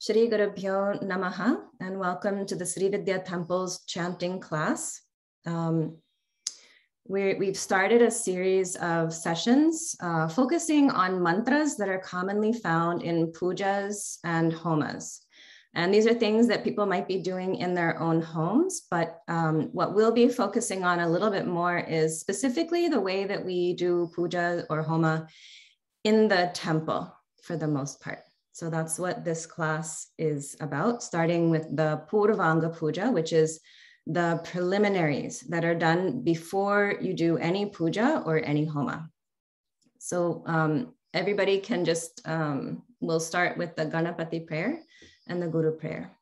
Shri Gurubhyo Namaha, and welcome to the Sri Vidya Temple's chanting class. We've started a series of sessions focusing on mantras that are commonly found in pujas and homas. And these are things that people might be doing in their own homes, but what we'll be focusing on a little bit more is specifically the way that we do puja or homa in the temple for the most part. So that's what this class is about, starting with the Purvanga Puja, which is the preliminaries that are done before you do any puja or any homa. So everybody can just, we'll start with the Ganapati Prayer and the Guru Prayer.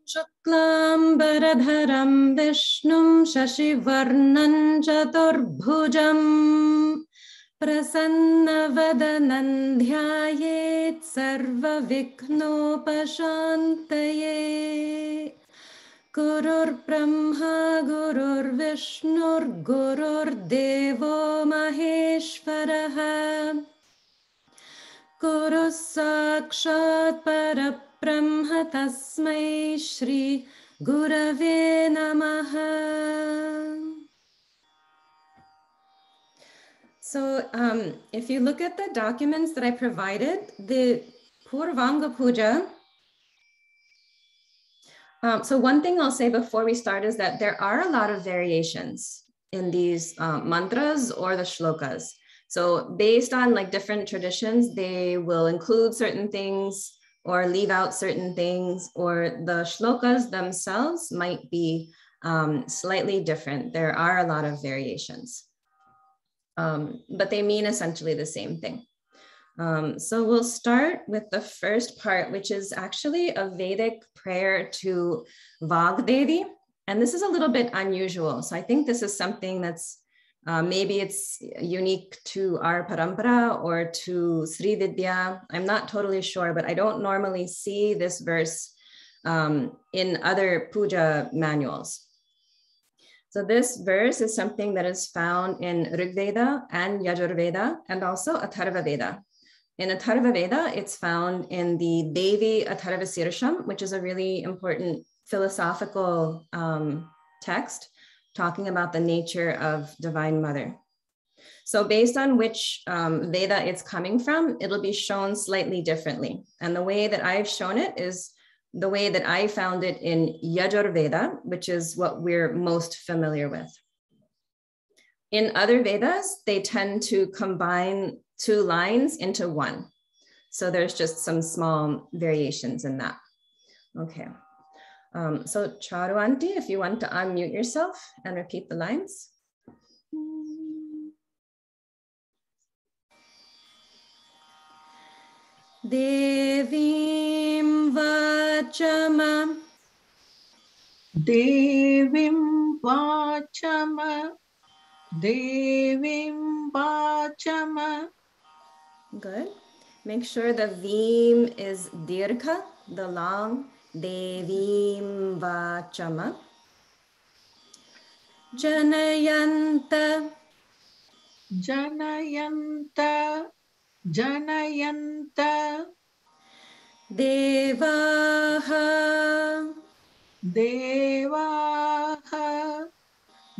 Shuklam Baradharam Vishnum Shashivarnan Chaturbhujam Prasanna Dhyanayet Sarva Viknopashantaye Gurur Brahma Gurur Vishnur Gurur Devo Maheshwaraha Guru Sakshat Parabrahma Tasmai Shri Gurave Namaha. So if you look at the documents that I provided, the Purvanga Puja, so one thing I'll say before we start is that there are a lot of variations in these mantras or the shlokas. So based on like different traditions, they will include certain things or leave out certain things, or the shlokas themselves might be slightly different. There are a lot of variations, but they mean essentially the same thing. So we'll start with the first part, which is actually a Vedic prayer to Vagdevi. And this is a little bit unusual. So I think this is something that's maybe it's unique to our Parampara or to Sri Vidya. I'm not totally sure, but I don't normally see this verse in other puja manuals. So this verse is something that is found in Rigveda and Yajurveda and also Atharva Veda. In Atharva Veda, it's found in the Devi Atharva Sirsham, which is a really important philosophical text talking about the nature of Divine Mother. So based on which Veda it's coming from, it'll be shown slightly differently. And the way that I've shown it is the way that I found it in Yajurveda, which is what we're most familiar with. In other Vedas, they tend to combine two lines into one. So there's just some small variations in that. Okay. So Charu Aunty, if you want to unmute yourself and repeat the lines. Devim Vachama. Devim Vachama. Devim Vachama. Good. Make sure the Vim is Dirgha, the long. Devim Vachama. Janayanta. Janayanta. Janayanta. Devaha. Devaha.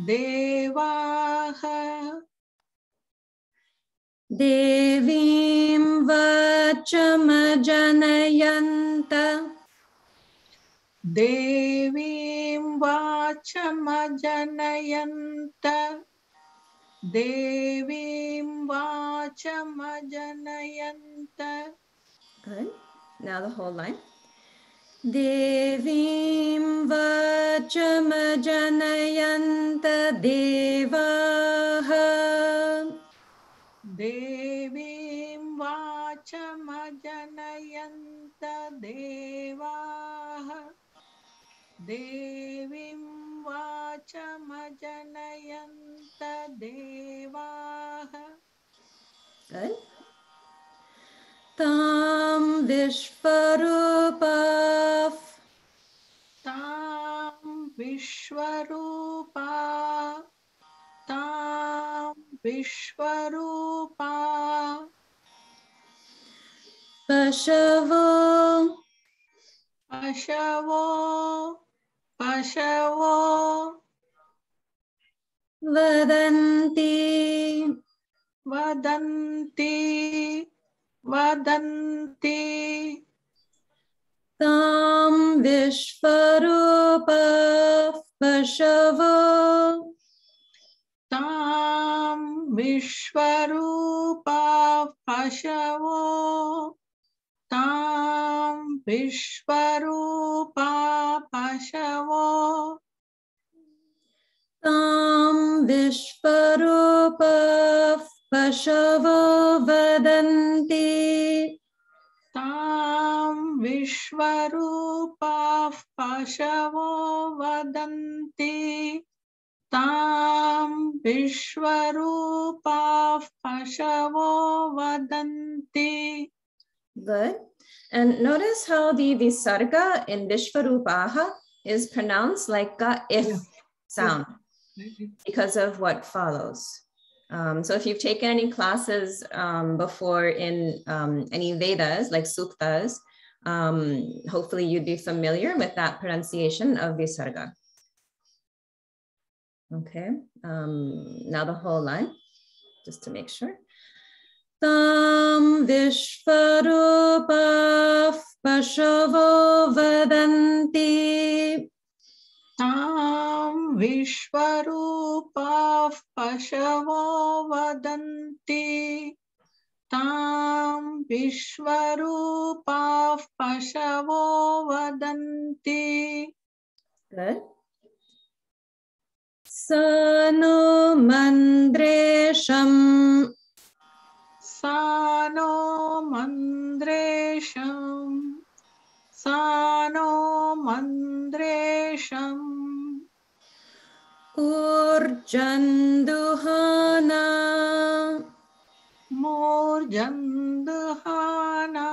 Devaha. Devim Vachama Janayanta. Devim Vachama Janayanta. Devim Vachama Janayanta. Good. Now the whole line. Devim Vachama Janayanta Devaha. Devim Vachama Janayanta Devaha. Devim Vachama Janayanta Devaha. Good. Tam Vishvarupaf. Tam Vishvarupa. Tam Vishvarupa. Pashavo. Pashavo, Pashavo, Vadanti. Vadanti, Vadanti, Tam Vishvarupa Pashavo. Tam Vishvarupa Pashavo, Tam Vishvarupa Pashavo, Tam Vishvarupa Pashavo Vadanti. Tam Vishvarupa Pashavo Vadanti, Tam Vishvarupa Pashavo Vadanti. Good. And notice how the visarga in Vishvarupaha is pronounced like a if sound because of what follows. So if you've taken any classes before in any Vedas, like Suktas, hopefully you'd be familiar with that pronunciation of visarga. Okay, now the whole line, just to make sure. Tam Vishvarupa Pashavo Vadanti. Tam Vishvarupa Pashavo Vadanti, Tam Vishvarupa Pashavo Vadanti. Good. Sano Mandresham. Sano Mandresham, Sano Mandresham, Urjanduhana. Murjanduhana,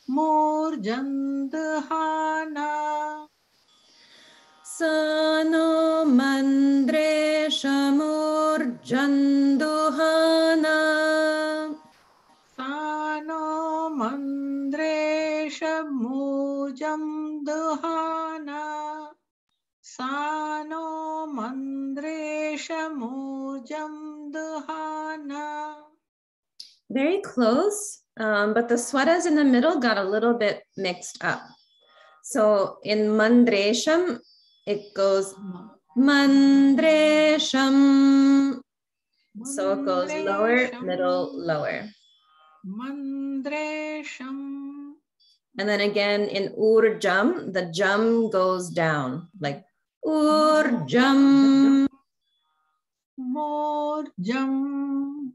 Murjanduhana, Sano Mandresham Urjanduhana. Sano Mandresham Murjanduhana, Sano Mandresham Murjanduhana. Very close, but the swaras in the middle got a little bit mixed up. So in Mandresham, it goes Mandresham. So it goes lower, middle, lower. Mandresham. And then again in Urjam, the jam goes down, like Urjam. Morjam.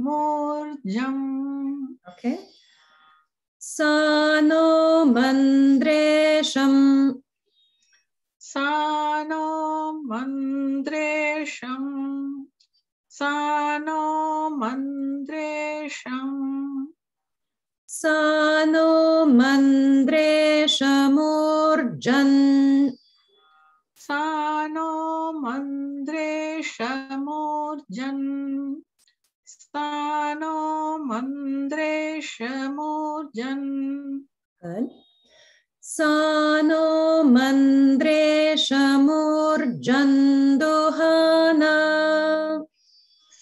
Morjam. Okay. Sano Mandresham. Sano Mandresham. Sano Mandresham. Sano Mandresham Urjan. Sano Mandresham Urjan. Sano Mandresham Urjan. Good. Sano Mandresham Urjanduhana.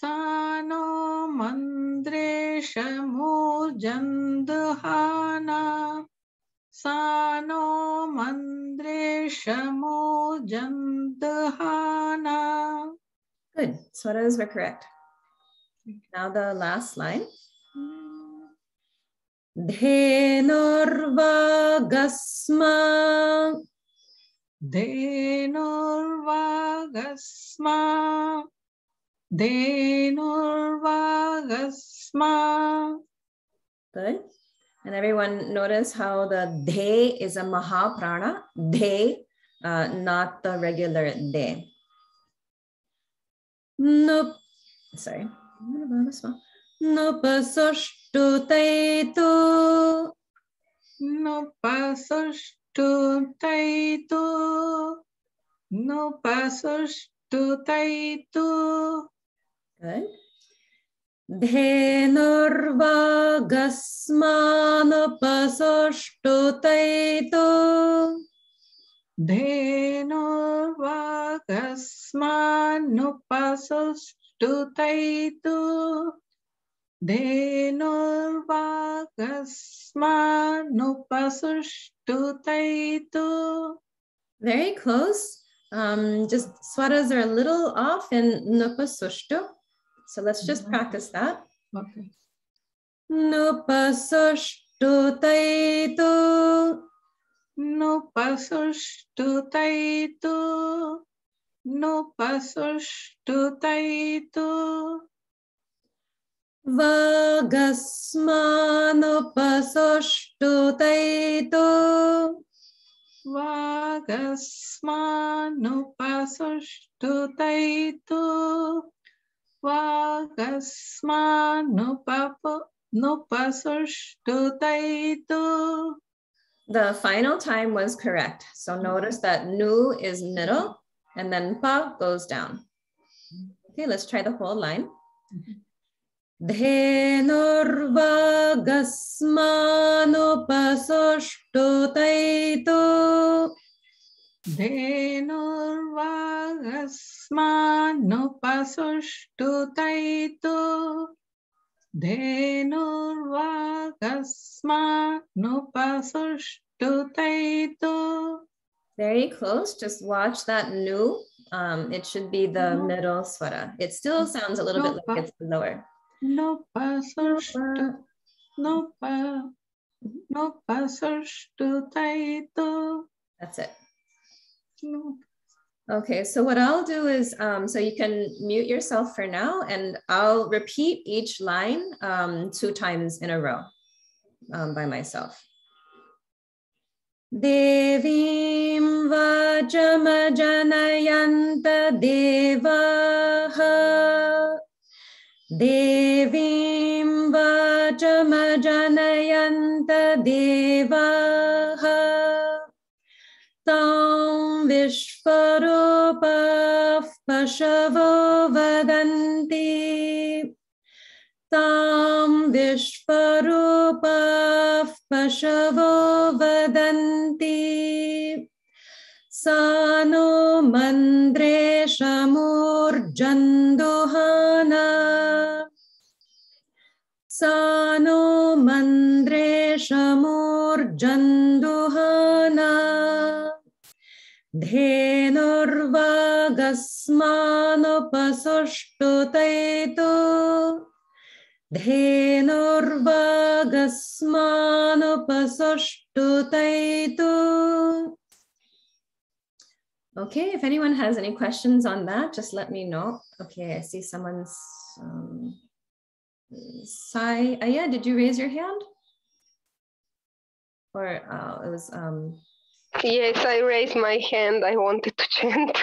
Sano Mandresham Urjanduhana. Sano Mandresham Urjanduhana. Good. Swaras were correct. Now the last line. Dhenurvagasma. Dhenurvagasma. Dhenurvagasma. Good. And everyone notice how the de is a mahaprana. De, not the regular de. Nope. Sorry. Nupasuštutaitu. Nupasuštutaitu. Nupasuštutaitu. Good. Dhenurvagasmanupasushtutais Dhenurvagasmanupasustutaitu. Dhenurvagasmanupasustutaitu. Very close. Just swaras are a little off in nupasushtu. So let's just practice that. Okay. Nupasushtu-taitu. Nupasushtu-taitu. Nupasushtu-taitu. Vagasmanupasushtu-taitu. Vagasmanupasushtu-taitu. Vagasmanupasushtu-taitu. The final time was correct. So notice that nu is middle and then pa goes down. Okay, let's try the whole line. Dhenurvagasmanupasushtu-taitu. Dhenurvagasmanupasushtu-taitu. Dhenurvagasmanupasushtu-taitu. Very close. Just watch that nu. It should be the middle swara. It still sounds a little bit like it's lower. Nupasushtu-taitu. That's it. Okay, so what I'll do is, so you can mute yourself for now, and I'll repeat each line 2 times in a row by myself. Devim vajamajanayanta devaha. Devim vajamajanayanta devaha. Tam vishvarupah pashavo vadanti. Tam vishvarupah pashavo vadanti. Sano mandre shamurjanduhana. Sano mandre shamurjanduhana. Dhenurvagasmanupasushtu-taitu. Dhenurvagasmanupasushtu-taitu. Okay, if anyone has any questions on that, just let me know. Okay, I see someone's Sai. Aya, did you raise your hand? Or it was Yes, I raised my hand. I wanted to chant.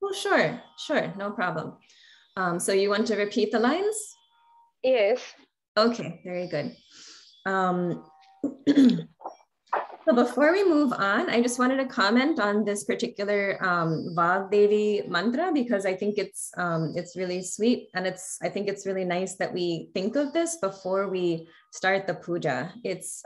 Oh, sure, no problem. So you want to repeat the lines? Yes. Okay, very good. So before we move on, I just wanted to comment on this particular Vagdevi mantra, because I think it's really sweet, and I think it's really nice that we think of this before we start the puja. It's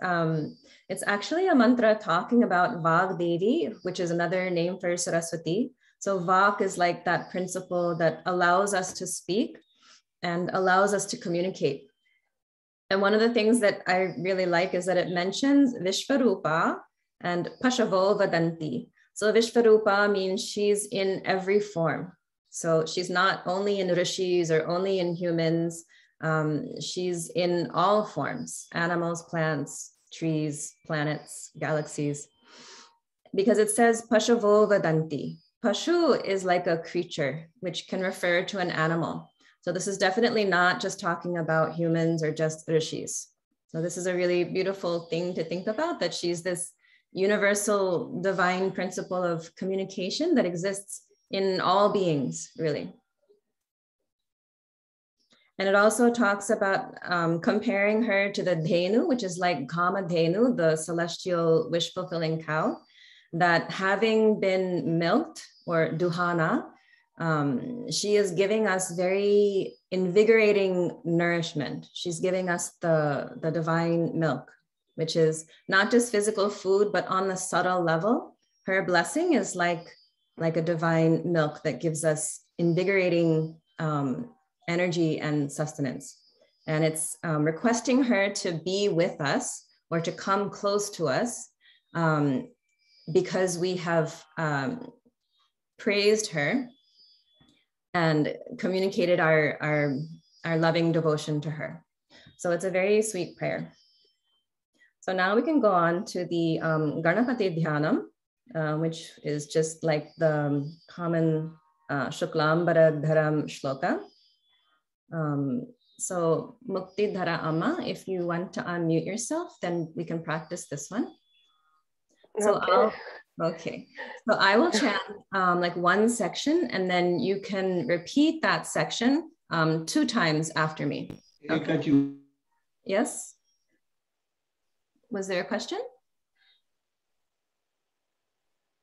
actually a mantra talking about Vagdevi, which is another name for Saraswati. So Vak is like that principle that allows us to speak and allows us to communicate. And one of the things that I really like is that it mentions Vishvarupa and Pashavo Vadanti. So Vishvarupa means she's in every form. So she's not only in rishis or only in humans. She's in all forms: animals, plants, trees, planets, galaxies. Because it says Pashavo Vadanti. Pashu is like a creature, which can refer to an animal. So this is definitely not just talking about humans or just rishis. So this is a really beautiful thing to think about, that she's this universal divine principle of communication that exists in all beings, really. And it also talks about comparing her to the Dhenu, which is like Kamadhenu, the celestial wish-fulfilling cow, that having been milked, or duhana, She is giving us very invigorating nourishment. She's giving us the divine milk, which is not just physical food, but on the subtle level. Her blessing is like a divine milk that gives us invigorating energy and sustenance. And it's requesting her to be with us or to come close to us because we have praised her and communicated our loving devotion to her. So it's a very sweet prayer. So now we can go on to the Ganapati Dhyanam, which is just like the common Shuklambara Dharam shloka. So Mukti Dhara Amma, if you want to unmute yourself, then we can practice this one. So Okay. So I will chant like one section, and then you can repeat that section 2 times after me. Okay. Yes? Was there a question?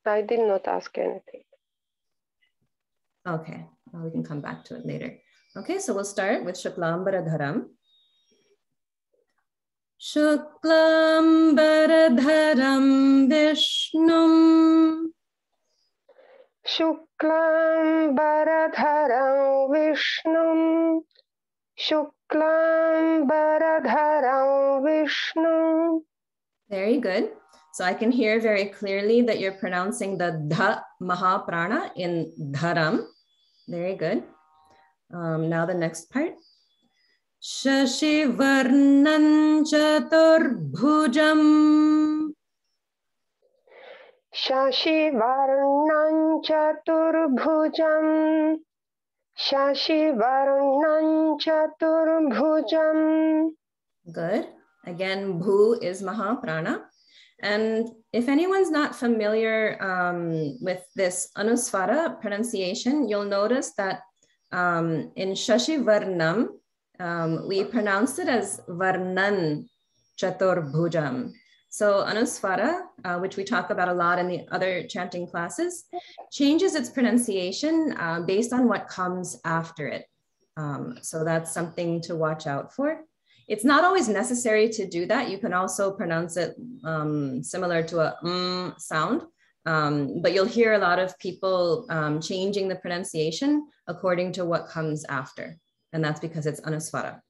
I did not ask anything. Okay, well, we can come back to it later. Okay, so we'll start with Shuklambara Dharam. Shuklambaradharam Vishnum Shuklambaradharam Vishnum Shuklambaradharam Vishnum. Very good. So I can hear very clearly that you're pronouncing the dha mahaprana in dharam. Very good. Now the next part. Shashi varnan chaturbhujam Shashi varnan chaturbhujam Shashi varnan chaturbhujam. Good. Again, bhu is mahaprana. And if anyone's not familiar with this Anuswara pronunciation, you'll notice that in Shashi Varnam, we pronounce it as Varnan Chaturbhujam. So Anuswara, which we talk about a lot in the other chanting classes, changes its pronunciation based on what comes after it. So that's something to watch out for. It's not always necessary to do that. You can also pronounce it similar to a sound, but you'll hear a lot of people changing the pronunciation according to what comes after. And that's because it's Anuswara.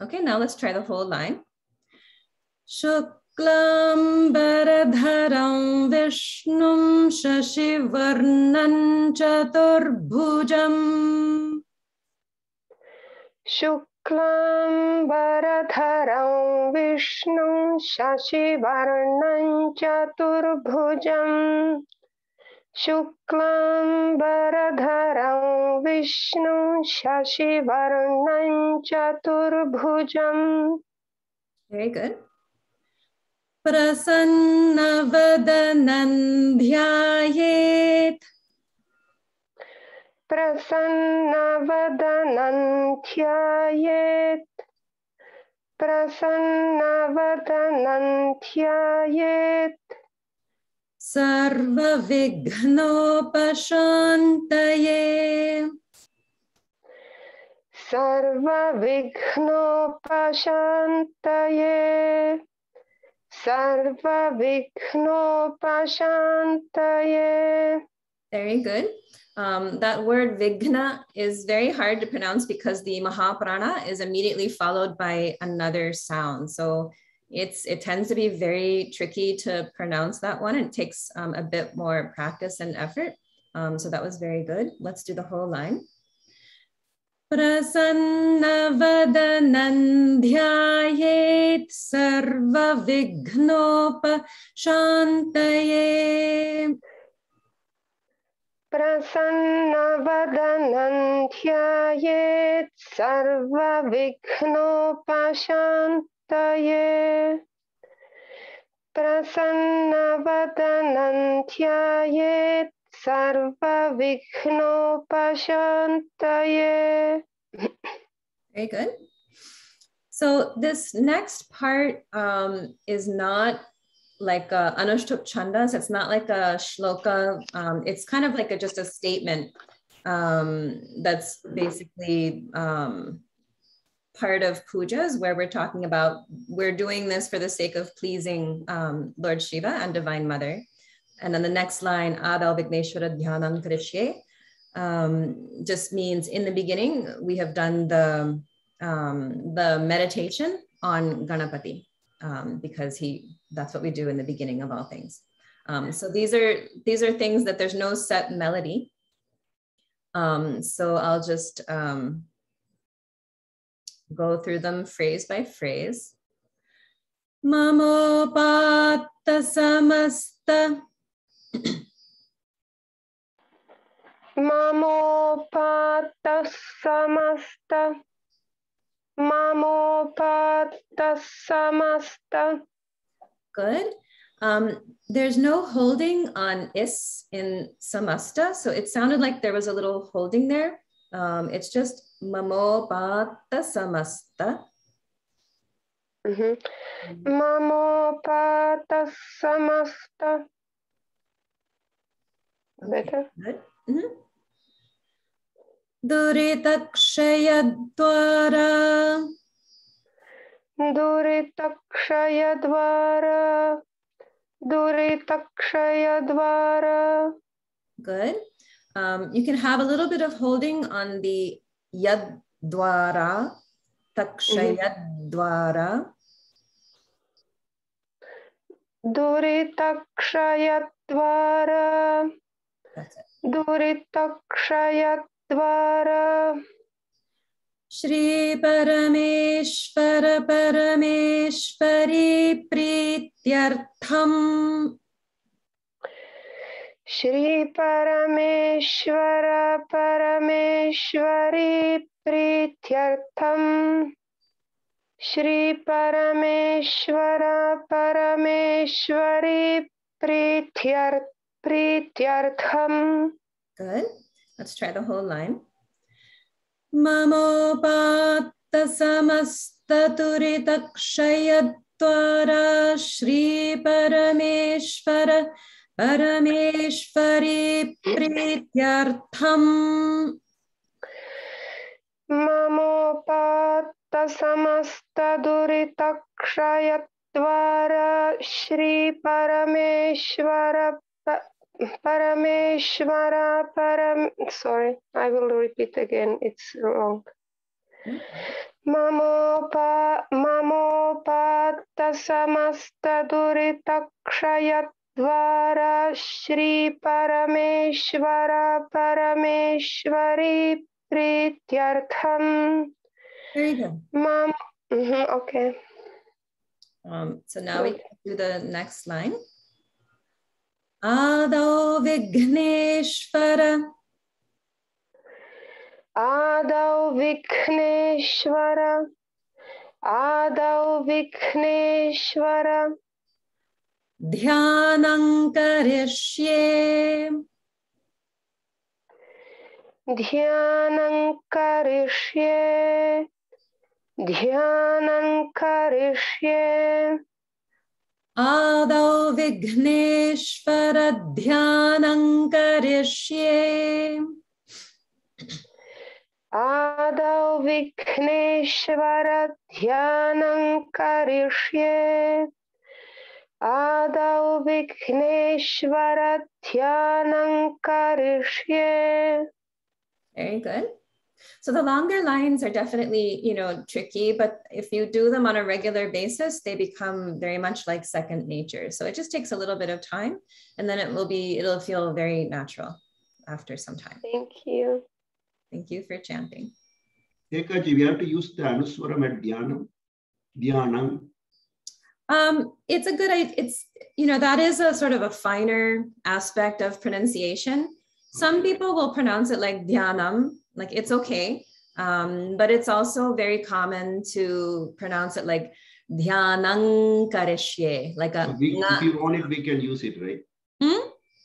Okay, now let's try the whole line. Shuklam Baradharam Vishnum Shashivarnan Chaturbhujam. Shuklam Baradharam Vishnu Shashivarnan Chaturbhujam. Shuklam Baradharam Vishnu Shashivarnan Chaturbhujam. Very good. Prasannavadanan dhyayet. Prasannavadanan dhyayet. Prasannavadanan dhyayet. Sarva vignopashantaye. Sarva vignopashantaye. Sarva vignopashantaye. Very good. That word vigna is very hard to pronounce because the mahaprana is immediately followed by another sound. So it tends to be very tricky to pronounce that one. It takes a bit more practice and effort. So that was very good. Let's do the whole line. Prasannavadanan dhyayet sarva vignopashantaye. Prasannavadanan dhyayet sarva vignopashantaye. Prasannavadanan dhyayet sarva vignopashantaye. Very good. So this next part is not like Anushtup Chandas. It's not like a shloka. It's kind of like just a statement. That's basically part of pujas, where we're talking about, we're doing this for the sake of pleasing Lord Shiva and Divine Mother. And then the next line, Adau Vigneshwara Dhyanam Karishye, just means in the beginning, we have done the meditation on Ganapati, because that's what we do in the beginning of all things. So these are things that there's no set melody. So I'll just go through them phrase by phrase. Mamopata samasta. Mamopata samasta. Mamopata samasta. Good. There's no holding on is in samasta, so it sounded like there was a little holding there. It's just mamopata samasta. Mamopata samasta. Better? Good. Duritakshayadvara. Duritakshayadvara. Duritakshayadvara. Good. You can have a little bit of holding on the yadvara, takshayadvara. Duritakshayadvara. That's it. Duritakshayadvara. Shri Parameshwara Parameshwari Prityartham. Shri Parameshwara Parameshwari Prityartham. Shri Parameshwara Parameshwari Prityartham. Good. Let's try the whole line. Mamopata samasta turitakshayadvara Shri Parameshwara Parameshwari Prityartham. Mamopata samasta duritakshayadvara Shri Parameshwara sorry, I will repeat again, it's wrong. Mamopata samasta duritakshayadvara Shri Parameshwara Parameshwari Prityartham. Very good. Okay. So now we can do the next line. Adau Vigneshwara. Adau Vigneshwara. Adau Vigneshwara. Dhyanam karishye. Dhyanam karishye. Dhyanam karishye. Adau Vigneshwara Dhyanam karishye. Adau Vigneshwara Dhyanam karishye. Adau Vigneshwara Dhyanam karishye. Very good. So the longer lines are definitely, tricky, but if you do them on a regular basis, they become very much like second nature. So it just takes a little bit of time, and then it'll feel very natural after some time. Thank you. Thank you for chanting. Ekaji, we have to use the Anuswara at Dhyanam. It's a good idea. It's, that is a sort of a finer aspect of pronunciation. Some people will pronounce it like Dhyanam, like it's okay. But it's also very common to pronounce it like Dhyanam karishye. Like a if you want it, we can use it, right?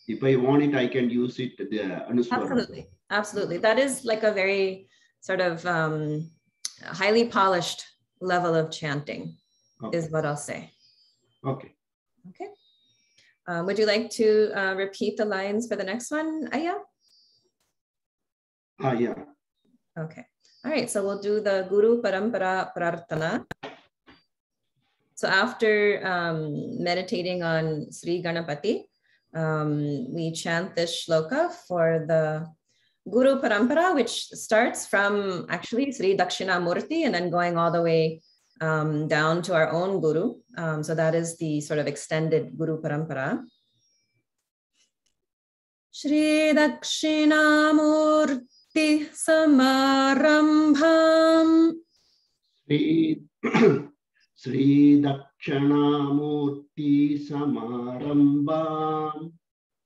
If I want it, I can use it, the Anuswara. Absolutely. Absolutely. That is like a very sort of highly polished level of chanting, is what I'll say. Okay. Okay. Would you like to repeat the lines for the next one, Aya? Yeah. Okay. All right. So we'll do the Guru Parampara Prarthana. So after meditating on Sri Ganapati, we chant this shloka for the Guru Parampara, which starts from actually Sri Dakshinamurti and then going all the way down to our own Guru. So that is the sort of extended Guru Parampara. Sri Dakshinamurti Samarambham Sri Dakshinamurti Samarambham.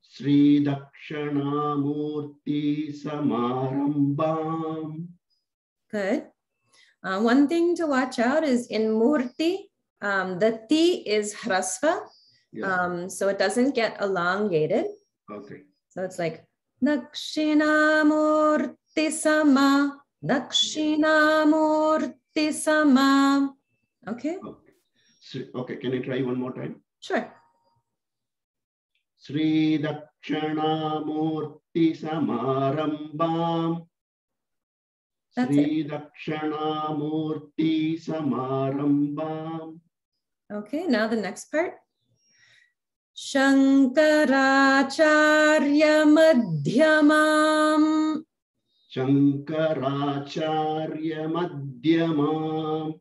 Sri Dakshinamurti Samarambham. Good. One thing to watch out is in Murti, the Ti is Hrasva, so it doesn't get elongated. Okay. So it's like Dakshinamurti Sama, Dakshinamurti Sama. Okay? Okay, can I try one more time? Sure. Sri Dakshinamurti Samarambham. Sri Dakshinamurti Samarambham. Okay, now the next part. Shankaracharya Madhyamam. Shankaracharya Madhyamam.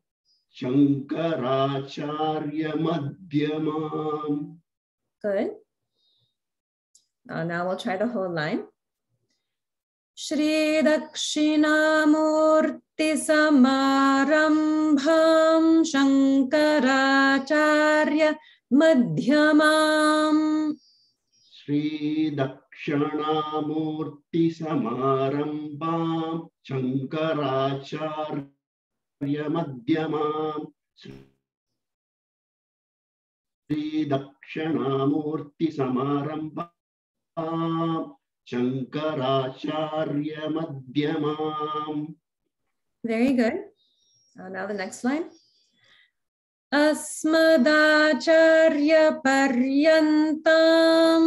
Shankaracharya Madhyamam. Good. Now we'll try the whole line. Shri Dakshinamurti Samarambham Shankaracharya Madhyamam. Sri Dakshinamurti Samarambham Shankaracharya Madhyamam. Sri Dakshinamurti Samarambham Shankaracharya Madhyamam. Very good. Now the next line. Asmadacharya Paryantam.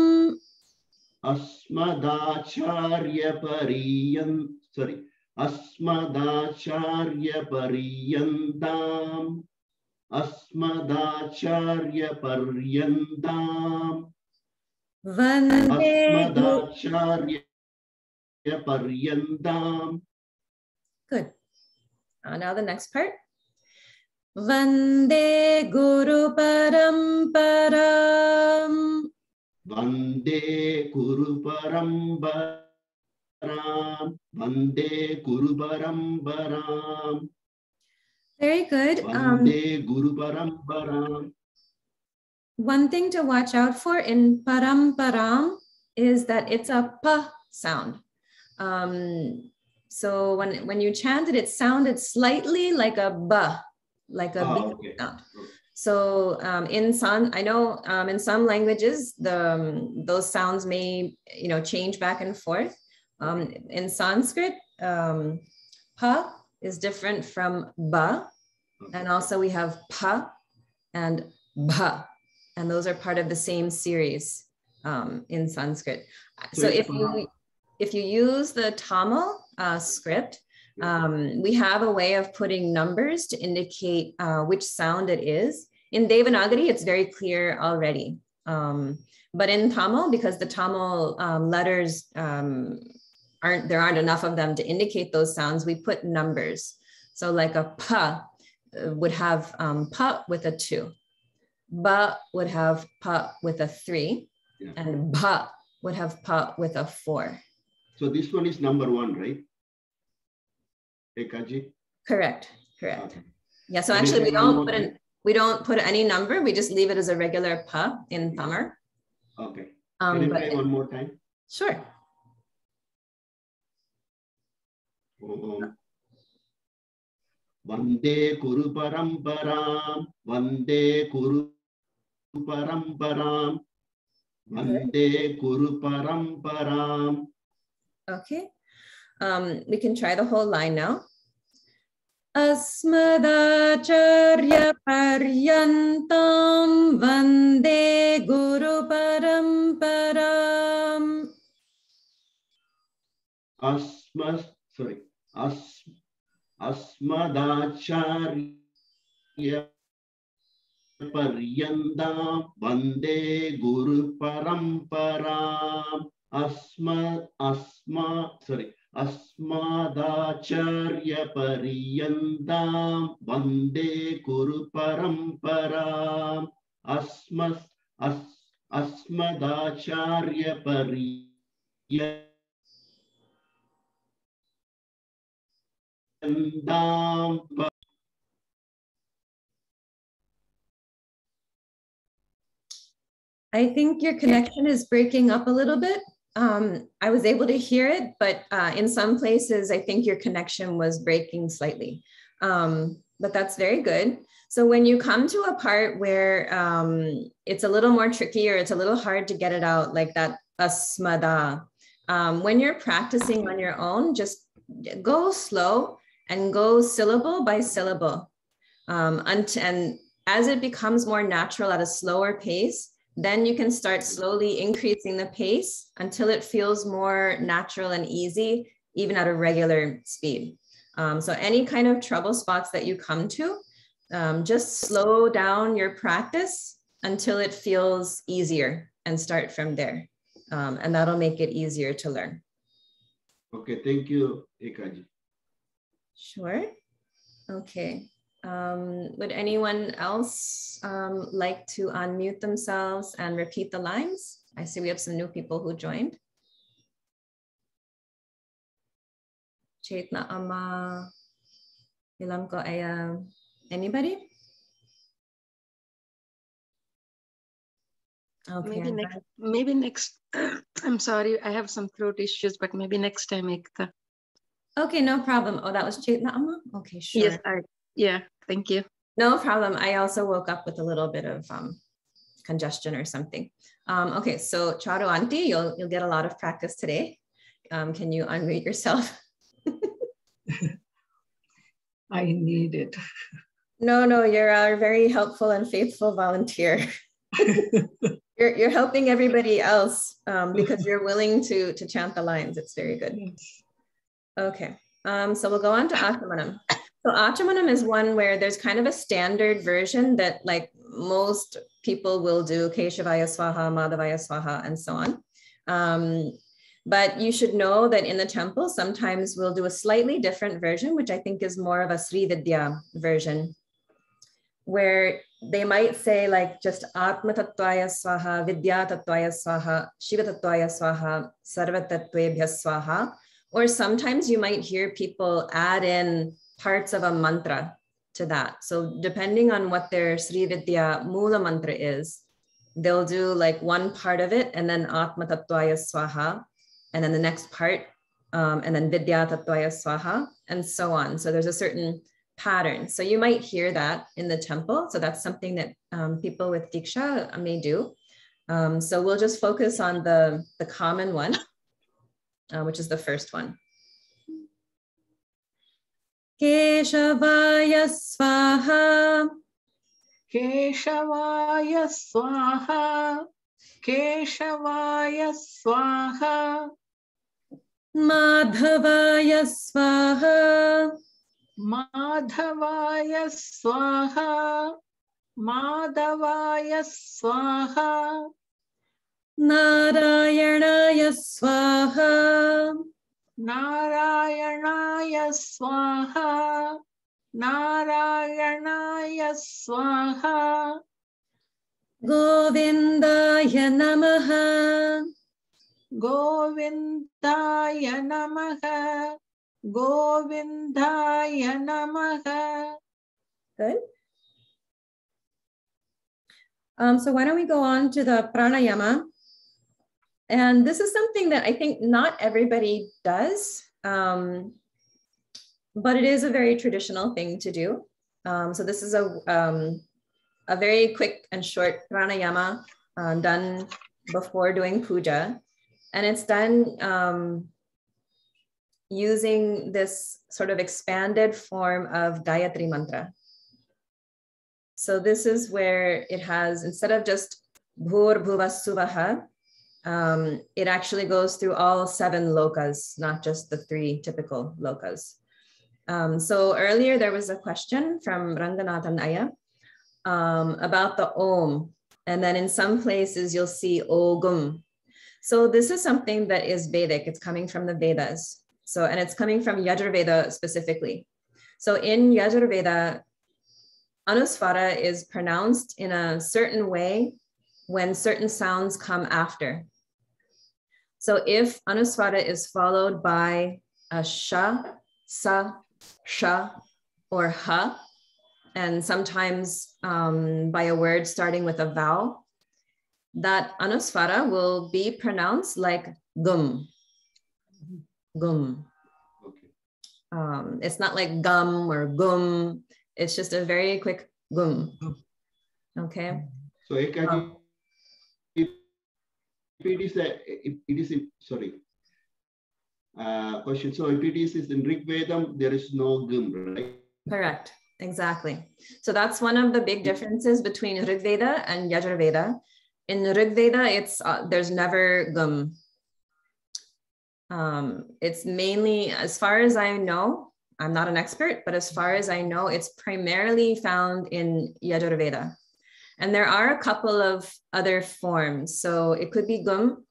Asmadacharya Paryantam. Asmadacharya Paryantam. Asmadacharya Paryantam. Good. Now the next part. Vande Guru Paramparam. Vande Guru Paramparam. Vande Guru Paramparam. Very good. Vande Guru Paramparam. One thing to watch out for in Paramparam is that it's a pa sound. So when you chanted, it sounded slightly like a ba, like a b sound. So in some languages, those sounds may change back and forth. In Sanskrit, pa is different from ba, and also we have pa and bha, and those are part of the same series in Sanskrit. So if you use the Tamil script, we have a way of putting numbers to indicate which sound it is. In Devanagari, it's very clear already. But in Tamil, because the Tamil letters there aren't enough of them to indicate those sounds, we put numbers. So like a pa would have pa with a 2. Ba would have pa with a 3, and bha would have pa with a 4. So this one is number 1, right? Ekaji? Correct. Okay. Yeah. So actually, we don't put any number. We just leave it as a regular pa in Tamil. Okay. Can you try one more time? Sure. Vande Guru Paramparam. Vande Guru Paramparam. Vande Guru Paramparam. Okay. We can try the whole line now. Asmadacharya Paryantam Vande Guru Paramparam. Asmadacharya Paryandam Vande Guru Parampara. Asmadacharya Paryandam Vande Guru Parampara. Asmadacharya Paryandam. I think your connection is breaking up a little bit. I was able to hear it, but in some places, I think your connection was breaking slightly. But that's very good. So when you come to a part where it's a little more tricky or it's a little hard to get it out, like that asmada, when you're practicing on your own, just go slow and go syllable by syllable. And as it becomes more natural at a slower pace, then you can start slowly increasing the pace until it feels more natural and easy, even at a regular speed. So any kind of trouble spots that you come to, just slow down your practice until it feels easier and start from there. And that'll make it easier to learn. Okay, thank you, Ekaji. Sure. Okay. Would anyone else like to unmute themselves and repeat the lines? I see we have some new people who joined. Chetna Amma, Ilam ko aya. Anybody? Okay. Maybe next. I'm sorry, I have some throat issues, but maybe next time, Ekta. Okay, no problem. Oh, that was Chetna Amma? Okay, sure. Yes, yeah, thank you. No problem. I also woke up with a little bit of congestion or something. Okay, so Charu Auntie, you'll get a lot of practice today. Can you unmute yourself? I need it. No, you're a very helpful and faithful volunteer. You're helping everybody else because you're willing to chant the lines. It's very good. Yes. Okay, so we'll go on to Achamanam. So Achamanam is one where there's kind of a standard version that like most people will do, Keshavaya Swaha, Madhavaya Swaha, and so on. But you should know that in the temple, sometimes we'll do a slightly different version, which I think is more of a Sri Vidya version, where they might say like just Atma Tattvaya Swaha, Vidya Tattvaya Swaha, Shiva Tattvaya Swaha, Sarva Tattvebhya Swaha, or sometimes you might hear people add in parts of a mantra to that. So depending on what their Sri Vidya Mula mantra is, they'll do like one part of it and then Atma Tattvaya Swaha, and then the next part, and then Vidya Tattvaya Swaha, and so on. So there's a certain pattern. So you might hear that in the temple. So that's something that people with Diksha may do. So we'll just focus on the common one, which is the first one. Keshavaya Swaha. Keshavaya Swaha. Keshavaya Swaha. Madhavaya Swaha. Madhavaya Swaha. Madhavaya Swaha. Narayanaya Swaha. Narayanaya Swaha. Narayanaya Swaha. Govindaya Namaha. Govindaya Namaha. Govindaya Namaha. Good. So why don't we go on to the Pranayama? And this is something that I think not everybody does, but it is a very traditional thing to do. So this is a very quick and short Pranayama done before doing puja. And it's done using this sort of expanded form of Gayatri mantra. So this is where it has, instead of just Bhur Bhuva Suvaha, it actually goes through all 7 lokas, not just the 3 typical lokas. So earlier there was a question from Ranganathan Aya about the Om. And then in some places you'll see Ogum. So this is something that is Vedic. It's coming from the Vedas. So, and it's coming from Yajurveda specifically. So in Yajurveda, Anuswara is pronounced in a certain way when certain sounds come after. So if Anuswara is followed by a sha, sa, sha, or ha, and sometimes by a word starting with a vowel, that Anuswara will be pronounced like gum. Gum. Okay. It's not like gum or gum. It's just a very quick gum. Okay. So Ekaji, if it is in, sorry. Question. So if it is in Rig Vedam, there is no gum, right? Correct. Exactly. So that's one of the big differences between Rig Veda and Yajurveda. In Rig Veda, it's there's never gum. It's mainly, as far as I know, I'm not an expert, but as far as I know, it's primarily found in Yajurveda. And there are a couple of other forms. So it could be gum,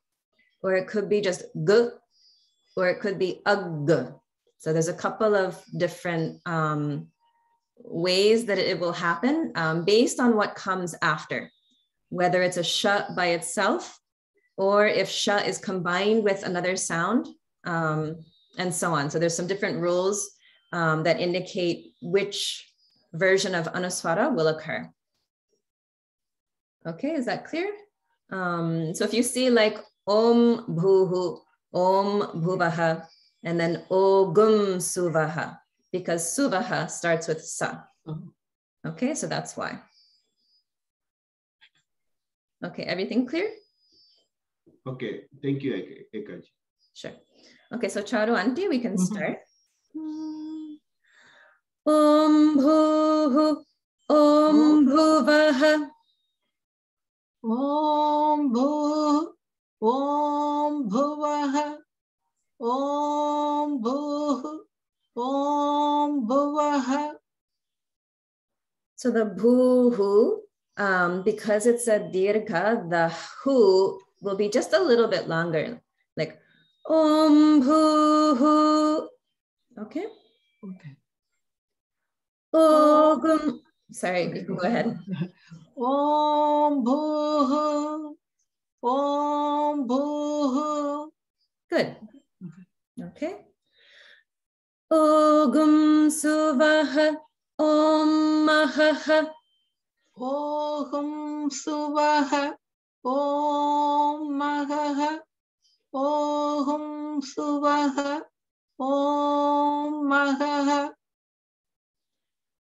or it could be just g, or it could be ug. So there's a couple of different ways that it will happen based on what comes after, whether it's a sh by itself, or if sh is combined with another sound, and so on. So there's some different rules that indicate which version of Anuswara will occur. Okay, is that clear? So if you see like Om Bhuhu, Om Bhuvaha, and then Ogum Suvaha, because Suvaha starts with Sa. Okay, so that's why. Okay, everything clear? Okay, thank you, Ekaji. Sure. Okay, so Charu Auntie, we can start. Om Bhuhu, Om Bhuvaha, Om Bhu, Om Bhuvaha, Om Bhu, Om Bhuvaha. So the Bhuhu, because it's a dirgha, the Hu will be just a little bit longer, like Om Bhuhu. Okay. Okay. Ogum. Sorry, you can go ahead. Om Bhuhu, Om Bhuhu. Good. Okay. Ogum Suvaha, Om Mahaha. Om Suvaha, Om Mahaha, Om Suvaha, Om Mahaha.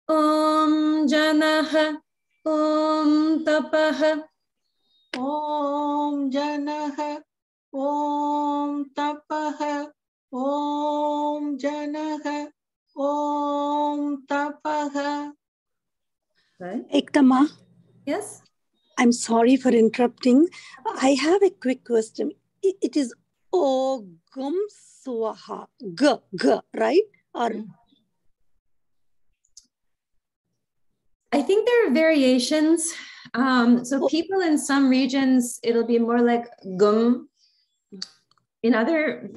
Om Janaha, Om Tapaha. Om Janaha, Om Tapaha, Om Janaha, Om Tapaha. Good. Ektama, Yes. I'm sorry for interrupting. I have a quick question. It is Ogum Swaha, G, right? Or I think there are variations. So people in some regions, it'll be more like gum. In other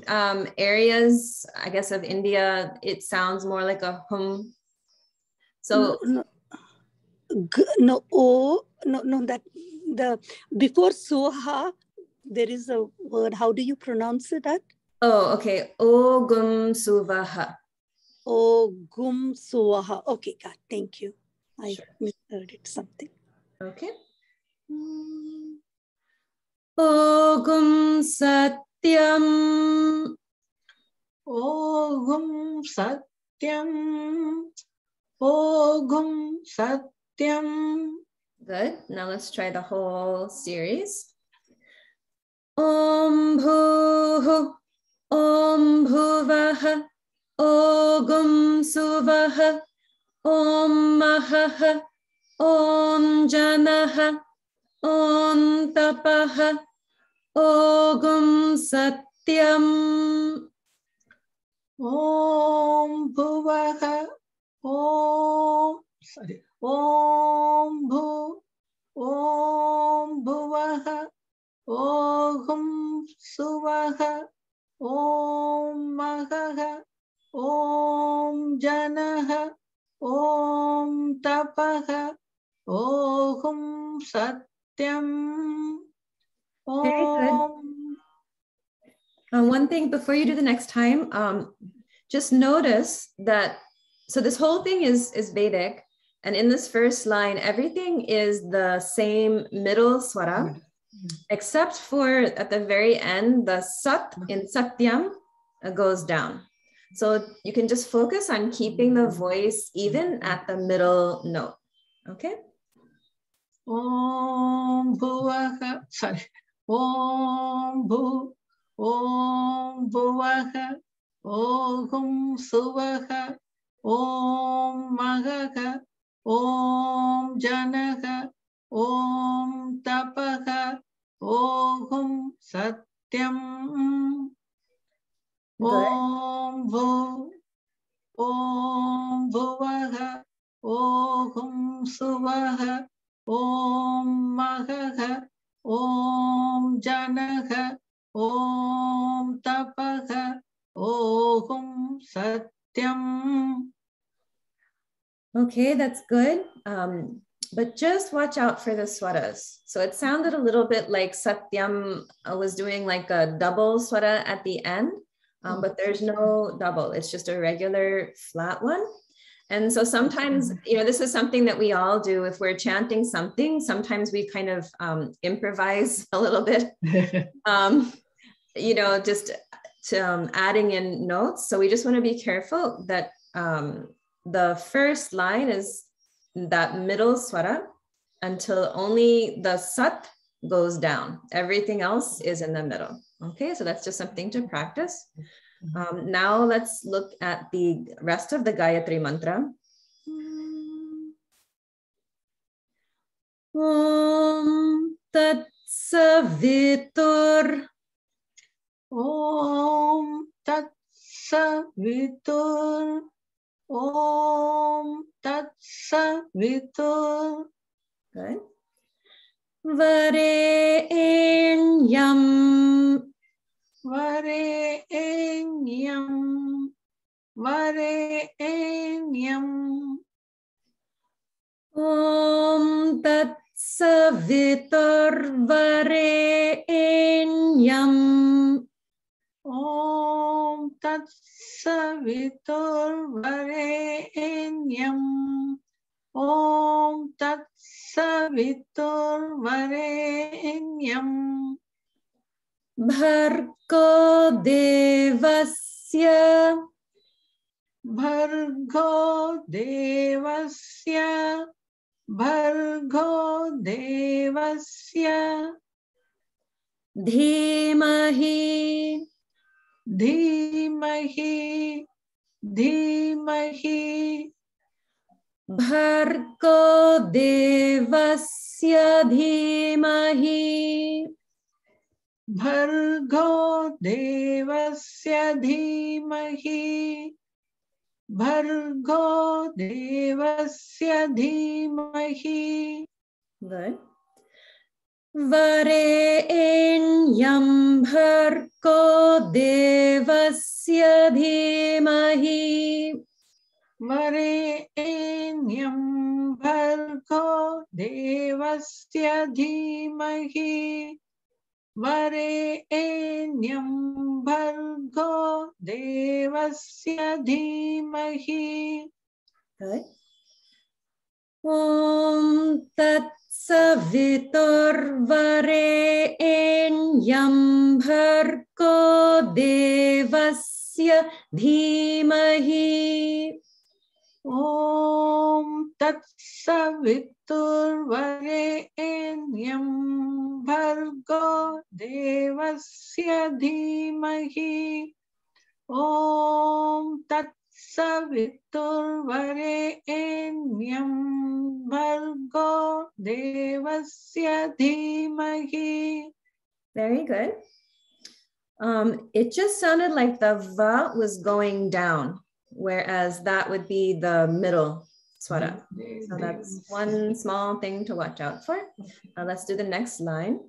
areas, I guess, of India, it sounds more like a hum. So that the before Swaha, there is a word. How do you pronounce it? That? Oh, okay. Ogum Suvaha. Ogum Swaha. Okay, God, thank you. I Sure. misheard it something. Okay. Ogum Satyam. Ogum Satyam, Ogum Satyam. Good. Now let's try the whole series. Om Bhuhu, Om Bhuvaha, Ogum Suvaha, Om Mahaha, Om Janaha, Om Tapaha, Ogum Satyam. Om Bhuvaha. Om Bhuvaha. Ogum Suvaha. Om Magaha. Om Janaha. Om Tapaha. Ogum Satyam. Very good. One thing before you do the next time, just notice that, so this whole thing is Vedic, and in this first line, everything is the same middle swara, except for at the very end, the sat in satyam goes down. So you can just focus on keeping the voice even at the middle note, okay? Om Bhuvaha. Sorry. Om Bhuvaha. Om Suvaha. Om Magaha. Om Janaha. Om Tapaha. Om Satyam. Om Bhuvaha. Om Suvaha. Om Magaha. Om Janaha. Om Tapaha. Om Satyam. Okay, that's good. But just watch out for the swaras. So it sounded a little bit like Satyam was doing like a double swara at the end, but there's no double. It's just a regular flat one. And so sometimes, this is something that we all do. If we're chanting something, sometimes we kind of improvise a little bit, just adding in notes. So we just want to be careful that the first line is that middle swara until only the sat goes down. Everything else is in the middle. Okay, so that's just something to practice. Now let's look at the rest of the Gayatri mantra. Om Tat Savitur. Om Tat Savitur. Om Tat Savitur. Good. Varenyam. Varenyam. Varenyam. Om Tat Savitur Varenyam. Om Tat Savitur Varenyam. Om Tat Savitur Varenyam. Bhargo Devasya. Bhargo Devasya. Bhargo Devasya. Dhimahi. Dhimahi. Dhimahi. Bhargo Devasya Dhimahi. Bhargo Devasya Dhimahi. Bhargo Devasya Dhimahi. Good. Varenyam Bhargo Devasya Dhimahi. Varenyam Bhargo Devasya Dhimahi. Varenyam Bhargo Devasya Dhimahi. Good. Om Tat Savitur Varenyam Bhargo Devasya Dhimahi. Om Tat Savitur Varenyam Bhargo Devasya Dhimahi. Om Tat Savitur Varenyam Bhargo Devasya Dhimahi. Very good. It just sounded like the va was going down, whereas that would be the middle swara. So that's one small thing to watch out for. Let's do the next line.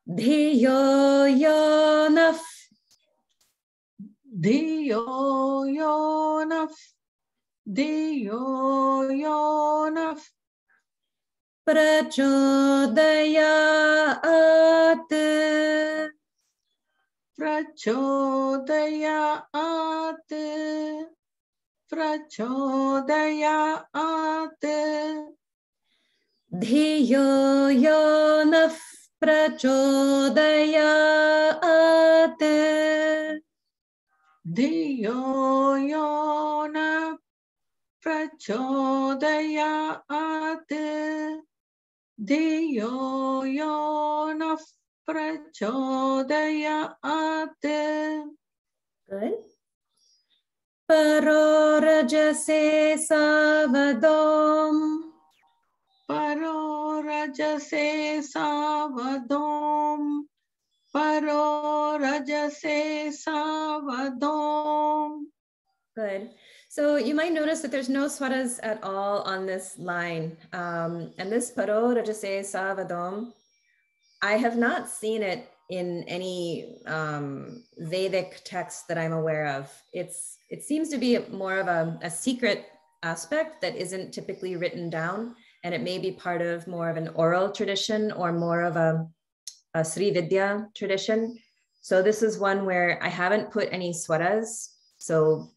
Dhiyo yonaf. Dhiyo yonaf. Dhiyo yonaf. Prachodayat. Prachodayat. Prachodayat. Dhiyo yonaf prachodayat. Dhiyo yonaf prachodayat. Dhiyo yonaf prachodayat. Good. Paro rajase savadom. Paro rajase savadom. Paro rajase savadom. Good. So you might notice that there's no swaras at all on this line. And this paro rajase savadom, I have not seen it in any Vedic text that I'm aware of. It seems to be more of a secret aspect that isn't typically written down, and it may be part of more of an oral tradition or more of a Sri Vidya tradition. So this is one where I haven't put any swaras, so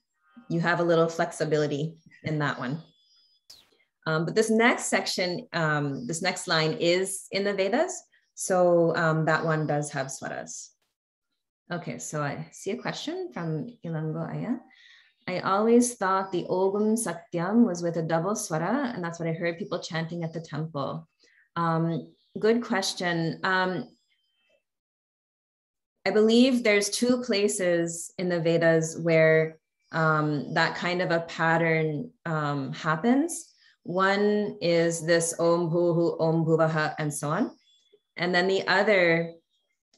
you have a little flexibility in that one. But this next section, this next line is in the Vedas. So that one does have swaras. Okay, so I see a question from Ilango Aya. I always thought the Ogum Satyam was with a double swara, and that's what I heard people chanting at the temple. Good question. I believe there's two places in the Vedas where that kind of a pattern happens. One is this Om Bhuhu, Om Bhuvaha, and so on. And then the other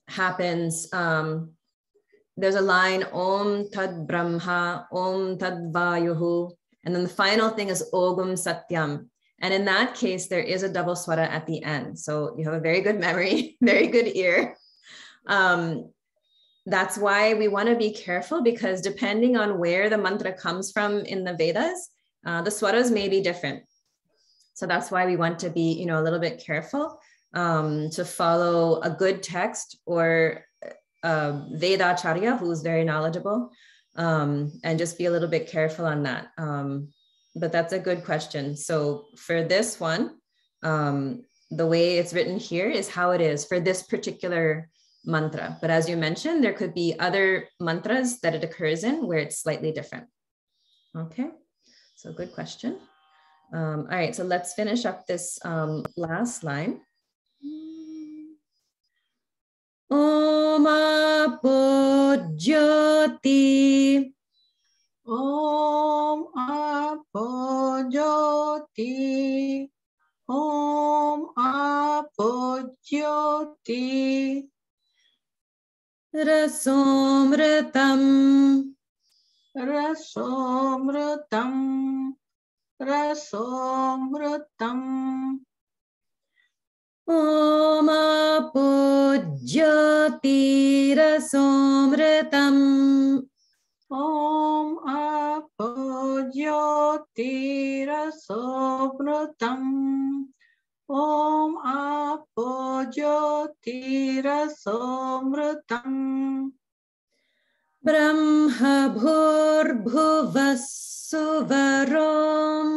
happens, there's a line, Om Tad Brahma, Om Tad Vayuhu, and then the final thing is Ogum Satyam. And in that case, there is a double swara at the end. So you have a very good memory, very good ear. That's why we want to be careful, because depending on where the mantra comes from in the Vedas, the swaras may be different. So that's why we want to be, a little bit careful to follow a good text or Vedacharya who's very knowledgeable, and just be a little bit careful on that. But that's a good question. So for this one, the way it's written here is how it is for this particular mantra. But as you mentioned, there could be other mantras that it occurs in where it's slightly different. Okay, so good question. All right, so let's finish up this last line. Om Apojyoti. Om Apojyoti. Om Apojyoti. Rasomritam. Rasomritam. Rasomritam. Om Apojyoti Rasomritam. Om Apojyoti Rasomritam. Om Apojyoti Rasomritam. Brahma Bhurbhuvasuvarom.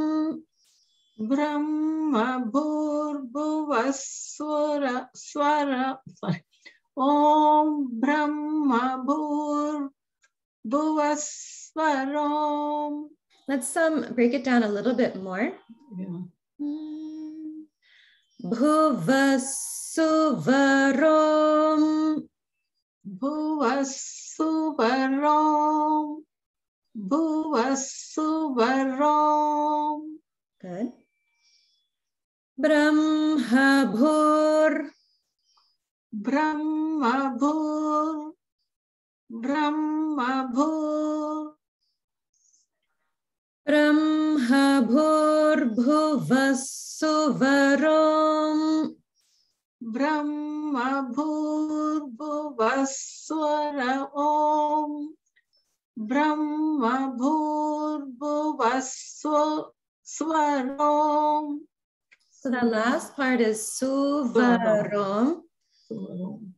Brahma Bhurbhuvaswara Swara. Om Brahma Bhurbhuvaswarom. Let's break it down a little bit more. Yeah. Bhuvasuvarom. Bhuvasuvarom. Bhuvasuvarom. Good. Brahma Bhur. Brahma Bhur, Brahma Bhur, Brahma Bhur-Bhuvasuvaram, Brahma Bhur Bhuvaswara Om, Brahma Bhur Bhuvaswaram. So the last part is Suvaram,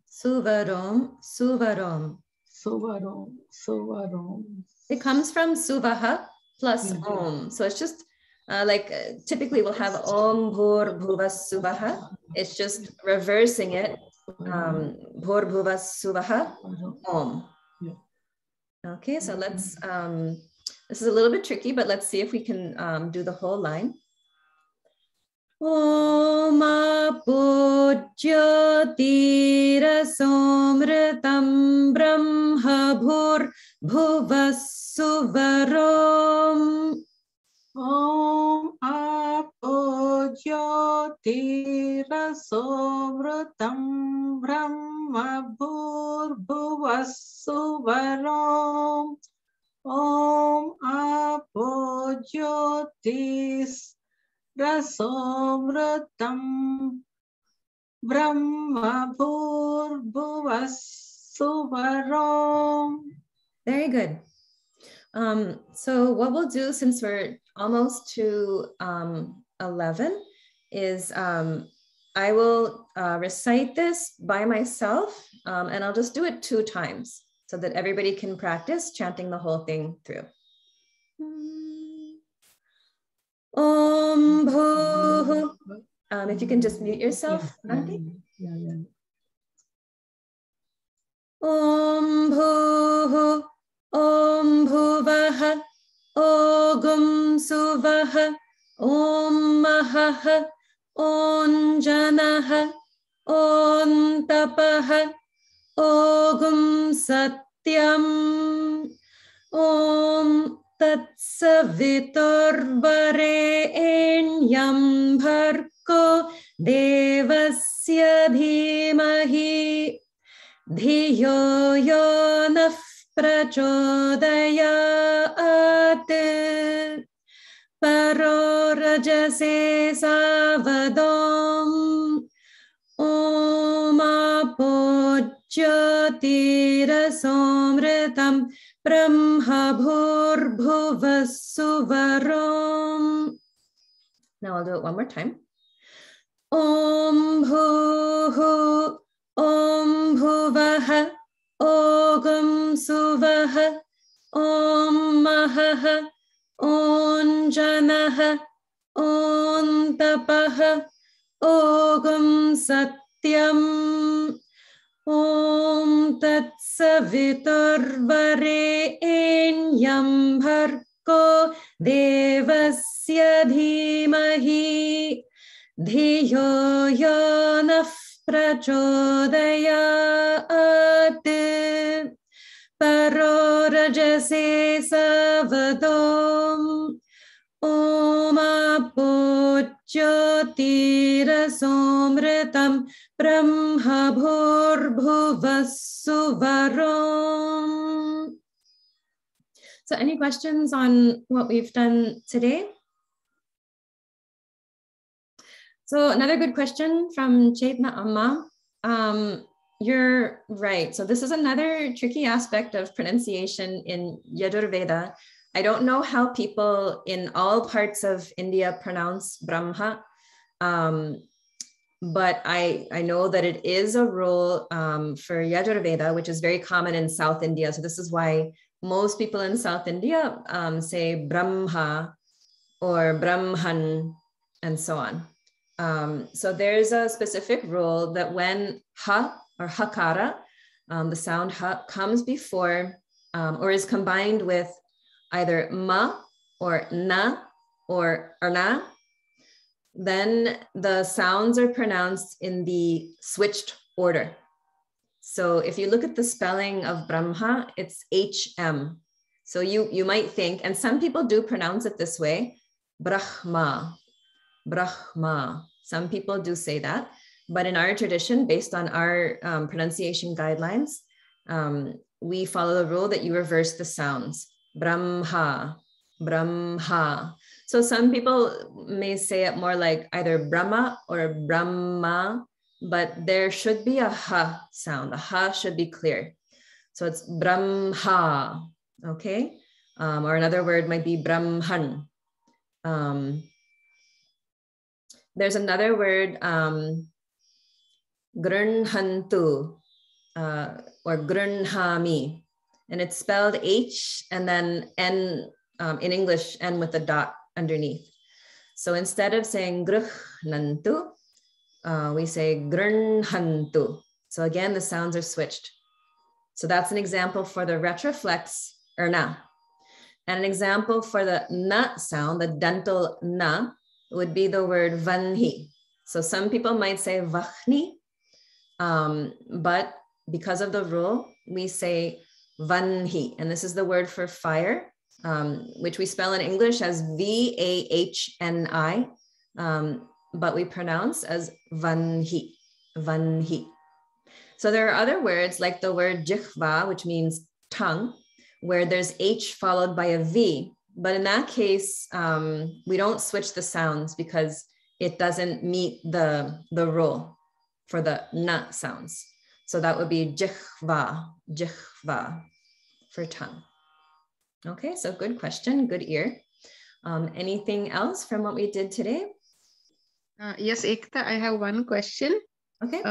Suvaram, Suvaram. Suvaram, Suvaram. It comes from Suvaha plus Om. So it's just typically we'll have Om Bhur Bhuvas Suvaha. It's just reversing it. Bhur Bhuvas Suvaha Om. Okay, so let's, this is a little bit tricky, but let's see if we can do the whole line. Om Apojyotirasomritam Brahma Bhur Bhuvasuvaram. Om Apojyotirasomritam Brahma Bhur Bhuvasuvaram. Om Apojyotirasomritam Brahma Bhur Bhuvasuvaram. Very good. So what we'll do, since we're almost to 11, is I will recite this by myself, and I'll just do it 2 times so that everybody can practice chanting the whole thing through. Om Bhu. If you can just mute yourself, Auntie. Om Bhu. Om Bhuvaha, Ogum Suvaha, Om Mahaha, Om Janaha, Om Tapaha, Ogum Satyam, Om Tatsaviturvarenyam Bhargo Devasya Dhimahi Dhiyo Yo Naf Prachodayat Paro Rajase Savadam Om Apojyotirasomritam Brahma Bhur Bhuvasuvaram. Now I'll do it one more time. Om Bhu Om Bhuvaha Ogum Suvaha, Om Mahaha, Om Janaha, Om Tapaha, Ogum Satyam, Om Tatsaviturvarenyam Bhargo Devasya Dhimahi Dhiyo Yo Naf Prachodayat Paro Rajase Savadam Om Apojyotirasomritam Brahma Bhur Bhuvasuvaram. So any questions on what we've done today? So another good question from Chaitna Amma. You're right. So this is another tricky aspect of pronunciation in Yajurveda. I don't know how people in all parts of India pronounce Brahma, but I know that it is a rule for Yajurveda, which is very common in South India. So this is why most people in South India say Brahma or Brahman and so on. So there's a specific rule that when ha or hakara, the sound ha comes before or is combined with either ma or na or arna, then the sounds are pronounced in the switched order. So if you look at the spelling of Brahma, it's HM. So you might think, and some people do pronounce it this way, Brahma. Brahma. Some people do say that. But in our tradition, based on our pronunciation guidelines, we follow the rule that you reverse the sounds. Brahma, Brahma. So some people may say it more like either Brahma or Brahma, but there should be a ha sound. The ha should be clear. So it's Brahma, okay? Or another word might be Brahman. There's another word, Grunhantu, or Grunhami, and it's spelled H and then N, in English, N with a dot underneath. So instead of saying Grunhantu, we say Grunhantu. So again, the sounds are switched. So that's an example for the retroflex or na. And an example for the na sound, the dental na, would be the word vanhi. So some people might say vahni, but because of the rule, we say vanhi. And this is the word for fire, which we spell in English as V-A-H-N-I, but we pronounce as vanhi, vanhi. So there are other words like the word jikhva, which means tongue, where there's H followed by a V. But in that case, we don't switch the sounds because it doesn't meet the rule for the na sounds. So that would be jikhva, jikhva for tongue. Okay, so good question, good ear. Anything else from what we did today? Yes, Ekta, I have one question. Okay.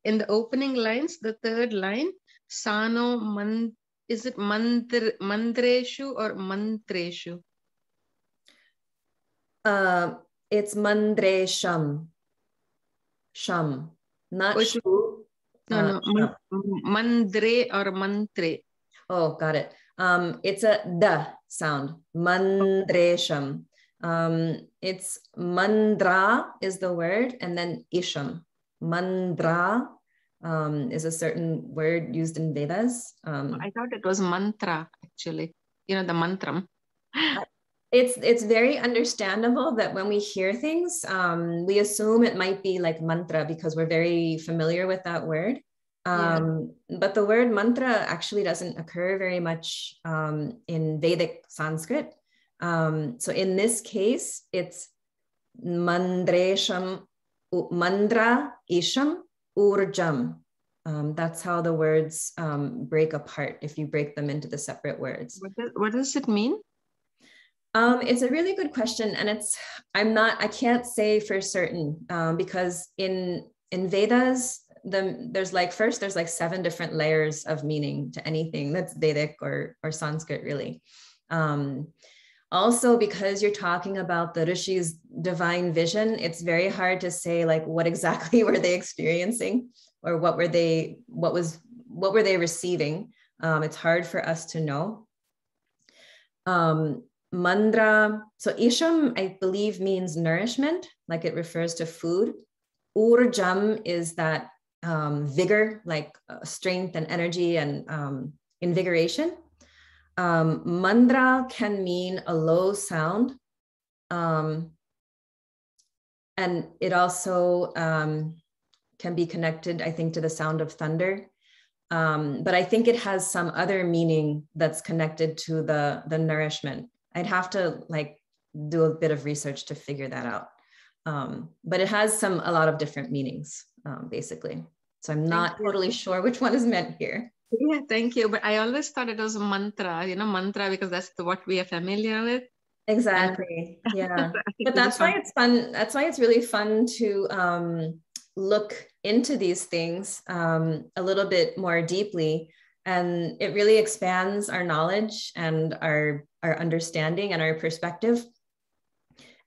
In the opening lines, the third line, Sano man, is it mandreshu or mantreshu? It's mandresham, sham, not shu. No, mandre or mantre. Oh, got it. It's a da sound, mandresham. It's mandra is the word, and then isham. Mandra is a certain word used in Vedas. I thought it was mantra, actually. You know, the mantram. It's very understandable that when we hear things, we assume it might be like mantra because we're very familiar with that word. But the word mantra actually doesn't occur very much in Vedic Sanskrit. So in this case, it's mandresham, mandra, isham, urjam. That's how the words break apart if you break them into the separate words. What does it mean? It's a really good question, and I can't say for certain because in Vedas, there's like 7 different layers of meaning to anything that's Vedic or Sanskrit really. Also, because you're talking about the Rishi's divine vision, it's very hard to say like what exactly were they experiencing or what were they receiving. It's hard for us to know. Mandra, so isham, I believe, means nourishment, like it refers to food. Urjam is that vigor, like strength and energy and invigoration. Mandra can mean a low sound. And it also can be connected, I think, to the sound of thunder. But I think it has some other meaning that's connected to the nourishment. I'd have to like do a bit of research to figure that out. But it has a lot of different meanings, basically. So I'm not totally sure which one is meant here. Yeah, thank you. But I always thought it was mantra, mantra, because that's what we are familiar with. Exactly. Yeah. But that's why it's fun. That's why it's really fun to look into these things a little bit more deeply. And it really expands our knowledge and our understanding and our perspective.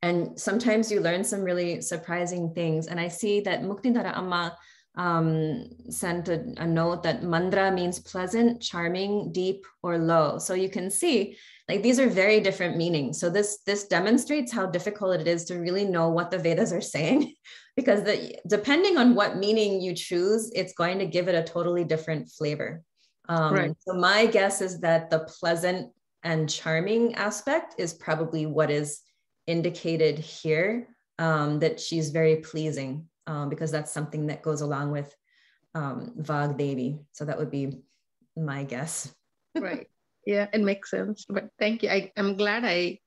And sometimes you learn some really surprising things. And I see that Muktindara Amma sent a note that mandra means pleasant, charming, deep, or low. So you can see like these are very different meanings. So this demonstrates how difficult it is to really know what the Vedas are saying, because depending on what meaning you choose, it's going to give it a totally different flavor. Right. So my guess is that the pleasant and charming aspect is probably what is indicated here, that she's very pleasing. because that's something that goes along with Vag Devi. So that would be my guess. Right. Yeah, it makes sense. But thank you. I'm glad I,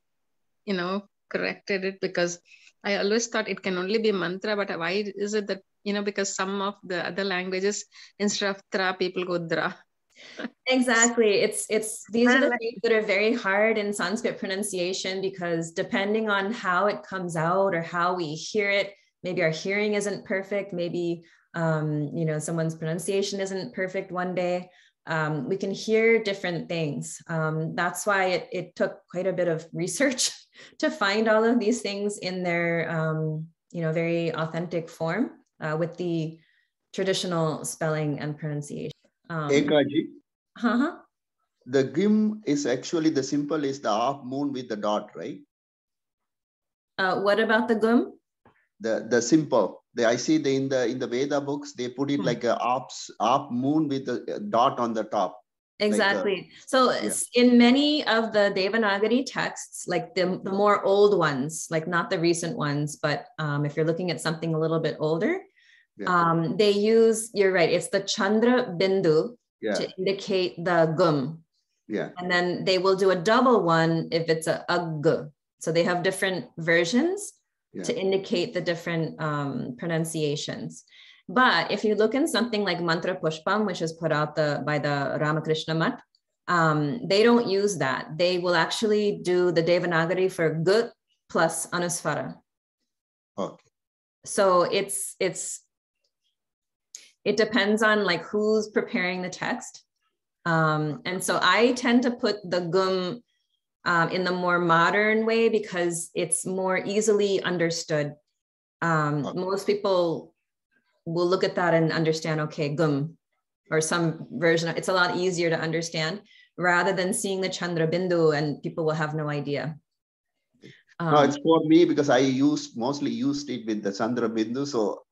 corrected it, because I always thought it can only be mantra, but why is it that, because some of the other languages, instead of tra, people go dra. Exactly. It's these are the things that are very hard in Sanskrit pronunciation, because depending on how it comes out or how we hear it, maybe our hearing isn't perfect. Maybe, someone's pronunciation isn't perfect one day. We can hear different things. That's why it took quite a bit of research to find all of these things in their, very authentic form with the traditional spelling and pronunciation. Ekaji, The gim is actually the symbol is the half moon with the dot, right? What about the gum? The symbol. I see in the Veda books, they put it like a half moon with a dot on the top. Exactly. So in many of the Devanagari texts, like the more old ones, like not the recent ones, but if you're looking at something a little bit older, they use, you're right, it's the Chandra Bindu to indicate the gum. Yeah. And then they will do a double one if it's a ug. So they have different versions to indicate the different pronunciations. But if you look in something like Mantra Pushpam, which is put out by the Ramakrishna Mutt, they don't use that. They will actually do the Devanagari for G plus Anuswara. Okay. So it depends on like who's preparing the text. And so I tend to put the gum in the more modern way because it's more easily understood. Most people will look at that and understand, okay, gum, or some version. It's a lot easier to understand rather than seeing the Chandra Bindu and people will have no idea. No, it's for me because I mostly used it with the Chandra Bindu. So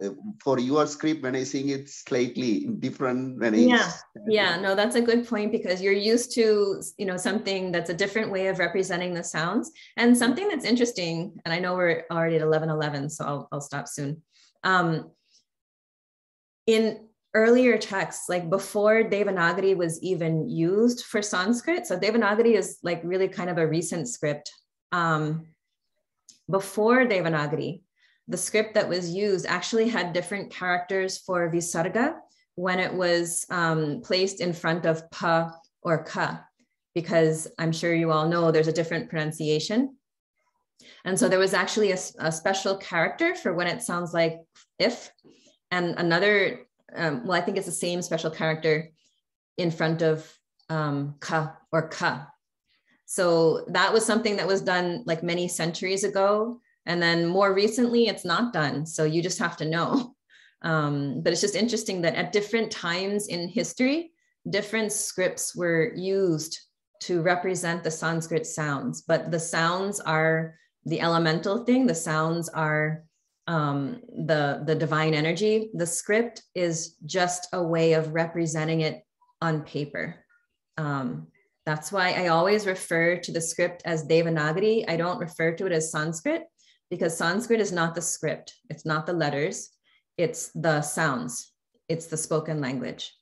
for your script, when I sing it slightly different. No, that's a good point because you're used to, something that's a different way of representing the sounds. And something that's interesting, and I know we're already at 11:11, so I'll stop soon. In earlier texts, like before Devanagari was even used for Sanskrit, so Devanagari is like really kind of a recent script. Before Devanagari, the script that was used actually had different characters for Visarga when it was placed in front of pa or ka, because I'm sure you all know there's a different pronunciation. And so there was actually a special character for when it sounds like if, and another, I think it's the same special character in front of ka or ka. So that was something that was done like many centuries ago. And then more recently, it's not done. So you just have to know. But it's just interesting that at different times in history, different scripts were used to represent the Sanskrit sounds. But the sounds are the elemental thing. The sounds are the divine energy. The script is just a way of representing it on paper. That's why I always refer to the script as Devanagari. I don't refer to it as Sanskrit because Sanskrit is not the script. It's not the letters. It's the sounds. It's the spoken language.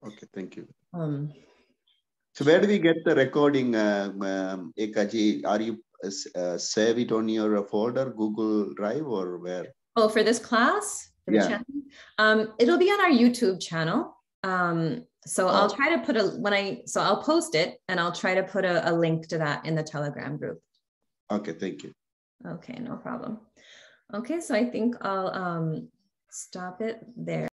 Okay, thank you. So where do we get the recording, Ekaji? Are you save it on your folder, Google Drive, or where? Oh, for this class? For the channel? It'll be on our YouTube channel. So I'll try to put I'll post it and I'll try to put a link to that in the Telegram group. Okay, thank you. Okay, no problem. Okay, so I think I'll stop it there.